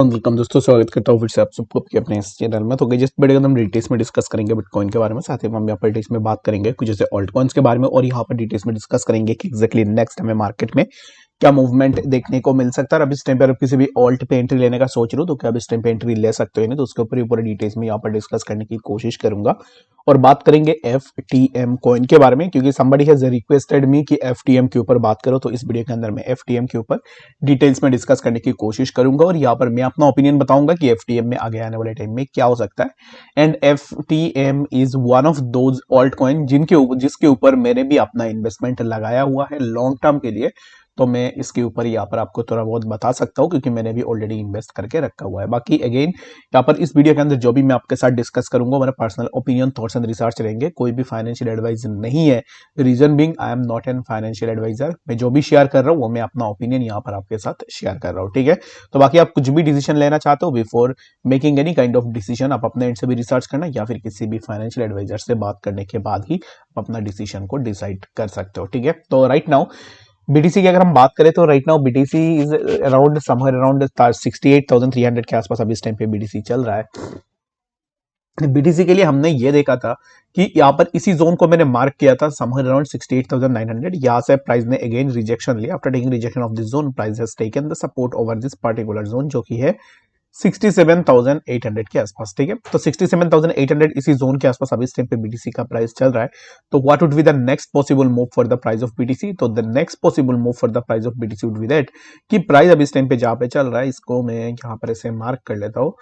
Welcome दोस्तों, स्वागत करता हूँ फिर से आप सबको आपके अपने इस चैनल में। तो जिस वीडियो को हम डिटेल्स में डिस्कस करेंगे बिटकॉइन के बारे में, साथ ही हम यहाँ पर डिटेल्स में बात करेंगे कुछ जैसे ऑल्ट कॉइन्स के बारे में, और यहाँ पर डिटेल्स में डिस्कस करेंगे कि एक्जैक्टली नेक्स्ट हमें मार्केट में क्या मूवमेंट देखने को मिल सकता है। अब इस टाइम पर आप किसी भी ऑल्ट पे एंट्री लेने का सोच रहे हो तो क्या आप इस टाइम पे एंट्री ले सकते हो नहीं, तो उसके ऊपर ही पूरे डिटेल्स में यहाँ पर डिस्कस करने की कोशिश करूंगा। और बात करेंगे FTM कॉइन के बारे में, क्योंकि somebody has रिक्वेस्टेड मी कि FTM के ऊपर बात करो, तो इस वीडियो के अंदर मैं FTM के ऊपर डिटेल्स में डिस्कस करने की कोशिश करूंगा। और यहाँ पर मैं अपना ओपिनियन बताऊंगा कि FTM में आगे आने वाले टाइम में क्या हो सकता है। And FTM is one of those alt coin जिसके ऊपर मैंने भी अपना इन्वेस्टमेंट लगाया हुआ है लॉन्ग टर्म के लिए। तो मैं इसके ऊपर यहाँ पर आपको थोड़ा बहुत बता सकता हूँ, क्योंकि मैंने भी ऑलरेडी इन्वेस्ट करके रखा हुआ है। बाकी अगेन यहाँ पर इस वीडियो के अंदर जो भी मैं आपके साथ डिस्कस करूंगा मेरा personal opinion, thoughts and research रहेंगे, कोई भी फाइनेंशियल एडवाइस नहीं है। Reason being I am not an financial adviser. मैं जो भी शेयर कर रहा हूँ वो मैं अपना ओपिनियन यहाँ पर आपके साथ शेयर कर रहा हूँ, ठीक है। तो बाकी आप कुछ भी डिसीजन लेना चाहते हो before making any kind of decision, आप अपने एंड से भी रिसर्च करना या फिर किसी भी फाइनेंशियल एडवाइजर से बात करने के बाद ही आप अपना डिसीजन को डिसाइड कर सकते हो, ठीक है। तो राइट नाउ बीटीसी की अगर हम बात करें तो right now BTC is around somewhere around 68,300 के आसपास अभी इस टाइम पे बीटीसी चल रहा है। बीटीसी के लिए हमने ये देखा था कि यहाँ पर इसी जोन को मैंने मार्क किया था समवेयर अराउंड 68,900। यहाँ से प्राइस ने अगेन रिजेक्शन लिया। After taking rejection of this zone price has taken the support over this particular zone, जो कि है 67,800 के आसपास, ठीक है। तो 67,800 इसी जोन के आसपास अभी इस टाइम पे बीटीसी का प्राइस चल रहा है। तो what would be the next possible move for the price of BTC? तो the next possible move for the price of BTC would be that कि प्राइस अभी इस टाइम पे जहां पे चल रहा है, इसको मैं यहाँ पर ऐसे मार्क कर लेता हूँ।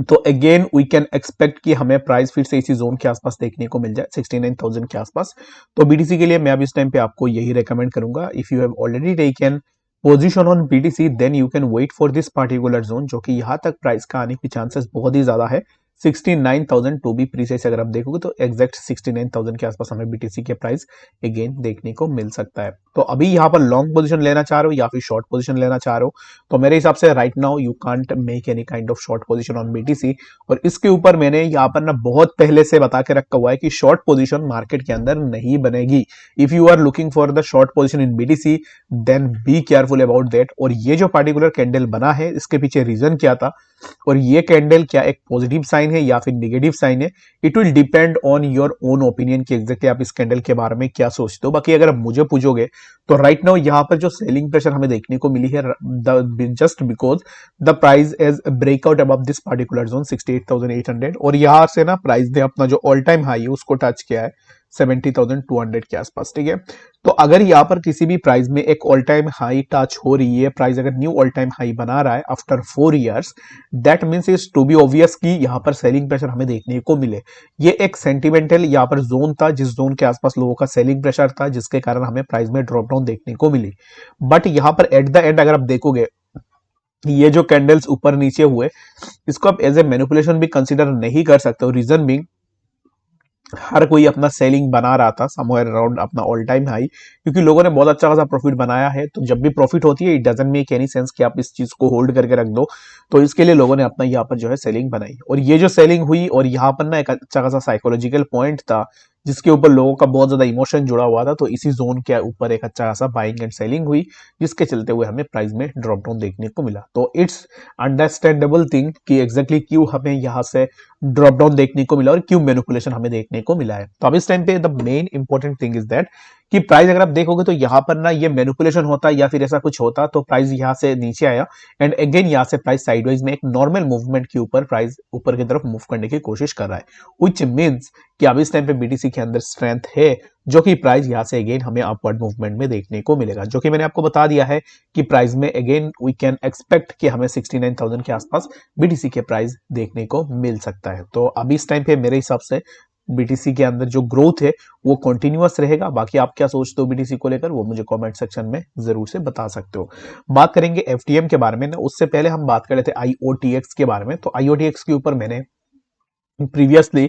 तो अगेन वी कैन एक्सपेक्ट कि हमें प्राइस फिर से इसी जोन के आसपास देखने को मिल जाए 69,000 के आसपास। तो बीटीसी के लिए मैं अभी इस टाइम पे आपको यही रेकमेंड करूंगा। If you have already taken position on BTC then you can wait for this particular zone, जो कि यहां तक प्राइस का आने की चांसेस बहुत ही ज्यादा है। 69,000 टू बी प्रीसाइज अगर आप देखोगे तो एग्जैक्ट 69,000 के आसपास हमें बीटीसी के प्राइस अगेन देखने को मिल सकता है। तो अभी यहाँ पर लॉन्ग पोजीशन लेना चाह रहे हो या फिर शॉर्ट पोजीशन लेना चाह रहे हो, तो मेरे हिसाब से right now you can't make any kind of short position on BTC. और इसके ऊपर मैंने यहाँ पर ना बहुत पहले से बता के रखा हुआ है कि शॉर्ट पोजीशन मार्केट के अंदर नहीं बनेगी। If you are looking for the short position in BTC then be careful about that. और ये जो पार्टिकुलर कैंडल बना है इसके पीछे रीजन क्या था, और ये कैंडल क्या एक पॉजिटिव साइन है या फिर नेगेटिव साइन है, it will depend on your own opinion कि एग्जैक्टली आप इस कैंडल के बारे में क्या सोचते हो। बाकी अगर आप मुझे पूछोगे तो राइट नाउ यहाँ पर जो सेलिंग प्रेशर हमें देखने को मिली है just because the price has breakout above this particular zone 68,800, और यहां से ना प्राइस ने अपना जो ऑल टाइम हाई है उसको टच किया है 70,200 के आसपास, ठीक है। तो अगर यहाँ पर किसी भी प्राइस में एक ऑल टाइम हाई टच हो रही है, प्राइस अगर न्यू ऑल टाइम हाई बना रहा है after 4 years, that means is to be obvious कि यहाँ पर सेलिंग प्रेशर हमें देखने को मिले। ये एक सेंटिमेंटल यहाँ पर जोन था जिस जोन के आसपास लोगों का सेलिंग प्रेशर था, जिसके कारण हमें प्राइस में ड्रॉप डाउन देखने को मिली। बट यहाँ पर एट द एंड अगर आप देखोगे ये जो कैंडल्स ऊपर नीचे हुए इसको आप एज ए मैनिपुलेशन भी कंसीडर नहीं कर सकते हो। रीजन बीइंग हर कोई अपना सेलिंग बना रहा था समवेयर अराउंड अपना ऑल टाइम हाई, क्योंकि लोगों ने बहुत अच्छा खासा प्रॉफिट बनाया है। तो जब भी प्रॉफिट होती है it doesn't make any sense कि आप इस चीज को होल्ड करके रख दो। तो इसके लिए लोगों ने अपना यहाँ पर जो है सेलिंग बनाई, और ये जो सेलिंग हुई और यहाँ पर ना एक अच्छा खासा साइकोलॉजिकल पॉइंट था जिसके ऊपर लोगों का बहुत ज्यादा इमोशन जुड़ा हुआ था। तो इसी जोन के ऊपर एक अच्छा खासा बाइंग एंड सेलिंग हुई, जिसके चलते हुए हमें प्राइस में ड्रॉप डाउन देखने को मिला। तो इट्स अंडरस्टैंडेबल थिंग कि एग्जैक्टली क्यों हमें यहाँ से ड्रॉप डाउन देखने को मिला और क्यों मैनिपुलेशन हमें देखने को मिला है। तो अब इस टाइम पे the main important thing is that कि प्राइस अगर आप देखोगे तो यहाँ पर ना ये मैनिपुलेशन होता या फिर ऐसा कुछ होता तो प्राइस यहाँ से नीचे आया एंड अगेन यहाँ से प्राइस साइडवाइज में एक नॉर्मल मूवमेंट के ऊपर प्राइस ऊपर की तरफ मूव करने की कोशिश कर रहा है, व्हिच मींस कि अब इस टाइम पे बीटीसी के अंदर स्ट्रेंथ है, जो कि प्राइस यहाँ से अगेन हमें अपवर्ड मूवमेंट में देखने को मिलेगा। जो कि मैंने आपको बता दिया है कि प्राइस में अगेन वी कैन एक्सपेक्ट कि हमें 69,000 के आसपास बीटीसी के प्राइस देखने को मिल सकता है। तो अभी इस टाइम पे मेरे हिसाब से बीटीसी के अंदर जो ग्रोथ है वो कंटिन्यूअस रहेगा। बाकी आप क्या सोचते हो बीटीसी को लेकर वो मुझे कमेंट सेक्शन में जरूर से बता सकते हो। बात करेंगे एफटीएम के बारे में ना, उससे पहले हम बात कर रहे थे आईओटीएक्स के बारे में। तो आईओटीएक्स के ऊपर मैंने प्रीवियसली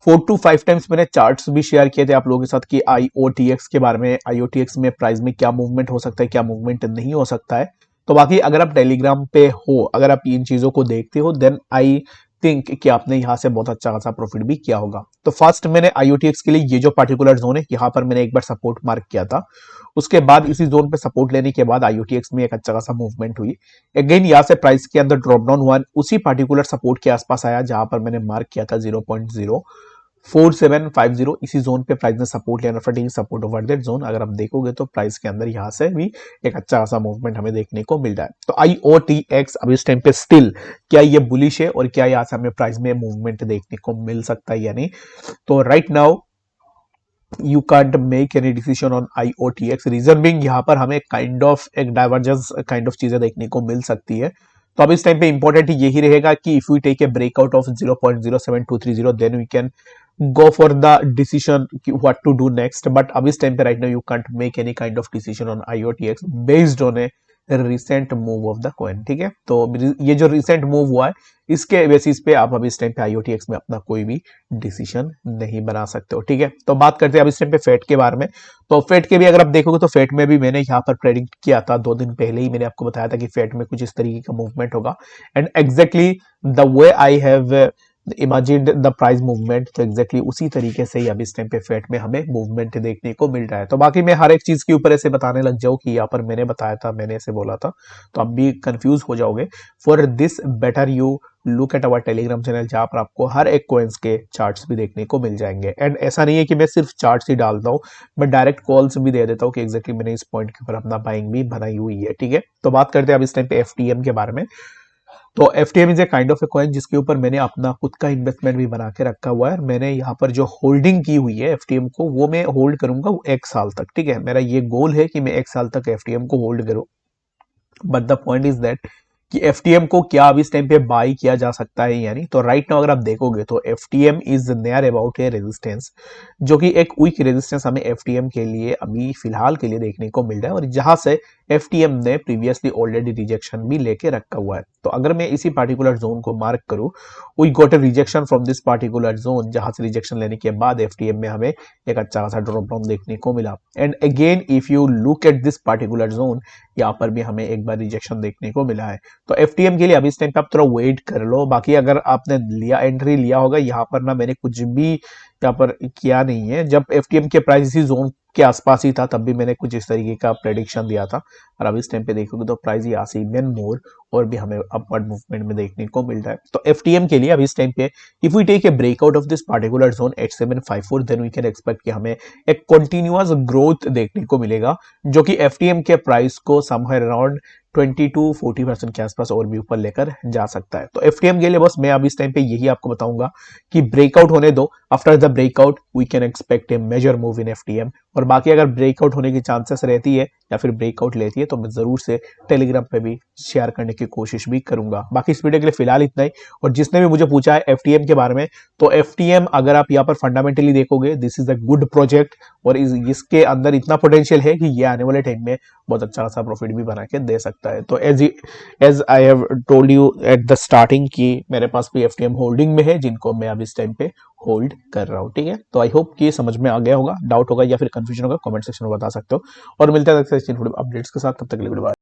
4 to 5 टाइम्स मैंने चार्ट्स भी शेयर किए थे आप लोगों के साथ कि आईओटीएक्स के बारे में, आईओटीएक्स में प्राइस में क्या मूवमेंट हो सकता है, क्या मूवमेंट नहीं हो सकता है। तो बाकी अगर आप टेलीग्राम पे हो, अगर आप इन चीजों को देखते हो, देन आई थिंक कि आपने यहाँ से बहुत अच्छा खासा प्रॉफिट भी किया होगा। तो फर्स्ट मैंने IOTX के लिए ये जो पर्टिकुलर जोन है यहाँ पर मैंने एक बार सपोर्ट मार्क किया था, उसके बाद इसी जोन पे सपोर्ट लेने के बाद IOTX में एक अच्छा खासा मूवमेंट हुई। अगेन यहाँ से प्राइस के अंदर ड्रॉप डाउन हुआ, उसी पर्टिकुलर सपोर्ट के आसपास आया जहां पर मैंने मार्क किया था 0.04750। इसी जोन पे प्राइस ने सपोर्ट लिया, फटिंग सपोर्ट ओवर दैट जोन। अगर आप देखोगे तो प्राइस के अंदर यहाँ से भी एक अच्छा खासा मूवमेंट हमें देखने को मिल रहा है। तो IOTX अब इस टाइम पे स्टिल क्या ये बुलिश है और क्या यहाँ से हमें प्राइस में मूवमेंट देखने को मिल सकता है या नहीं। तो right now you can't make any decision on IOTX, reason being यहाँ पर हमें काइंड ऑफ एक डाइवर्जेंस काइंड ऑफ चीजें देखने को मिल सकती है। तो अब इस टाइम पे इंपॉर्टेंट यही रहेगा कि if we take a breakout of 0.07230 then we can go for the decision what to do next, but अब इस टाइम पे right now you can't make any kind of decision on IOTX based on a recent move of the coin। ठीक है, तो ये जो recent move हुआ है इसके बेसिस पे आप अब इस टाइम पे IOTX में अपना कोई भी डिसीजन नहीं बना सकते हो। ठीक है, तो बात करते हैं अब इस टाइम पे फेट के बारे में। तो फेट के भी अगर आप देखोगे तो फेट में भी मैंने यहाँ पर प्रेडिक्ट किया था 2 दिन पहले ही, मैंने आपको बताया था कि फेट में कुछ इस तरीके का मूवमेंट होगा and exactly the way I have imagined the price movement, तो एग्जैक्टली उसी तरीके से ही अब इस टाइम पे फेट में हमें मूवमेंट देखने को मिल रहा है। तो बाकी मैं हर एक चीज के ऊपर ऐसे बताने लग जाऊं कि यहाँ पर मैंने बताया था, मैंने ऐसे बोला था, तो आप भी कंफ्यूज हो जाओगे। For this better you look at our Telegram channel, जहां पर आपको हर एक कॉइन्स के चार्ट्स भी देखने को मिल जाएंगे। एंड ऐसा नहीं है कि मैं सिर्फ चार्ट्स ही डालता हूँ, मैं डायरेक्ट कॉल्स भी दे देता हूँ कि एग्जैक्टली मैंने इस पॉइंट के ऊपर अपना बाइंग भी बनाई हुई है। ठीक है, तो बात करते हैं अब इस टाइम पे FTM के बारे में। तो FTM is a kind of a coin जिसके ऊपर मैंने अपना खुद का इन्वेस्टमेंट भी बना के रखा हुआ है। मैंने यहाँ पर जो होल्डिंग की हुई है FTM को, वो मैं होल्ड करूंगा 1 साल तक। ठीक है, मेरा ये गोल है कि मैं 1 साल तक FTM को होल्ड करूं। But the point is that कि FTM को क्या अब इस टाइम पे बाई किया जा सकता है यानी। तो राइट नाउ अगर आप देखोगे तो FTM is near about A resistance, जो कि एक वीक रेजिस्टेंस हमें FTM के लिए अभी फिलहाल के लिए देखने को मिल रहा है, और जहां से FTM ने प्रीवियसली ऑलरेडी रिजेक्शन भी लेके रखा हुआ है। तो अगर मैं इसी पार्टिकुलर जोन को मार्क करूं, we got a rejection from this particular zone, जहां से रिजेक्शन लेने के बाद FTM में हमें एक अच्छा खासा ड्रॉप डाउन देखने को मिला। And again if you look at this particular zone, यहाँ पर भी हमें एक बार रिजेक्शन देखने को मिला है। तो FTM के लिए अभी इस टाइम पे आप थोड़ा वेट कर लो। बाकी अगर आपने लिया एंट्री लिया होगा यहाँ पर ना, मैंने कुछ भी यहाँ पर किया नहीं है। जब FTM के प्राइस इसी जोन के आसपास ही था तब भी मैंने कुछ इस तरीके का प्रेडिक्शन दिया था, और अब इस टाइम पे देखोगे तो प्राइस यहाँ से इवन मोर और भी हमें अपवर्ड मूवमेंट में देखने को मिल रहा है। तो FTM के लिए अभी इस टाइम पे if we take a breakout of this particular zone 8754 then we can expect कि हमें एक कंटिन्यूअस ग्रोथ देखने को मिलेगा, जो कि FTM के प्राइस को समवेयर अराउंड 20 to 40% के आसपास और भी ऊपर लेकर जा सकता है। तो FTM के लिए बस मैं अब इस टाइम पे यही आपको बताऊंगा कि ब्रेकआउट होने दो, after the breakout we can expect a major move in FTM। और बाकी अगर ब्रेकआउट होने की चांसेस रहती है या फिर ब्रेकआउट लेती है तो मैं जरूर से टेलीग्राम पे भी शेयर करने की कोशिश भी करूंगा। बाकी इस वीडियो के लिए फिलहाल इतना ही। और जिसने भी मुझे पूछा है FTM के बारे में, तो FTM अगर आप यहाँ पर फंडामेंटली देखोगे this is a good project, और इसके अंदर इतना पोटेंशियल है कि ये आने वाले टाइम में बहुत अच्छा खासा प्रॉफिट भी बना के दे सकता है। तो as I have told you at the starting कि मेरे पास भी FTM होल्डिंग में है, जिनको मैं अब इस टाइम पे होल्ड कर रहा हूँ। ठीक है, तो आई होप कि समझ में आ गया होगा। डाउट होगा या फिर कंफ्यूजन होगा कमेंट सेक्शन में बता सकते हो, और मिलते हैं अपडेट्स के साथ। तब तक के लिए गुड बाय।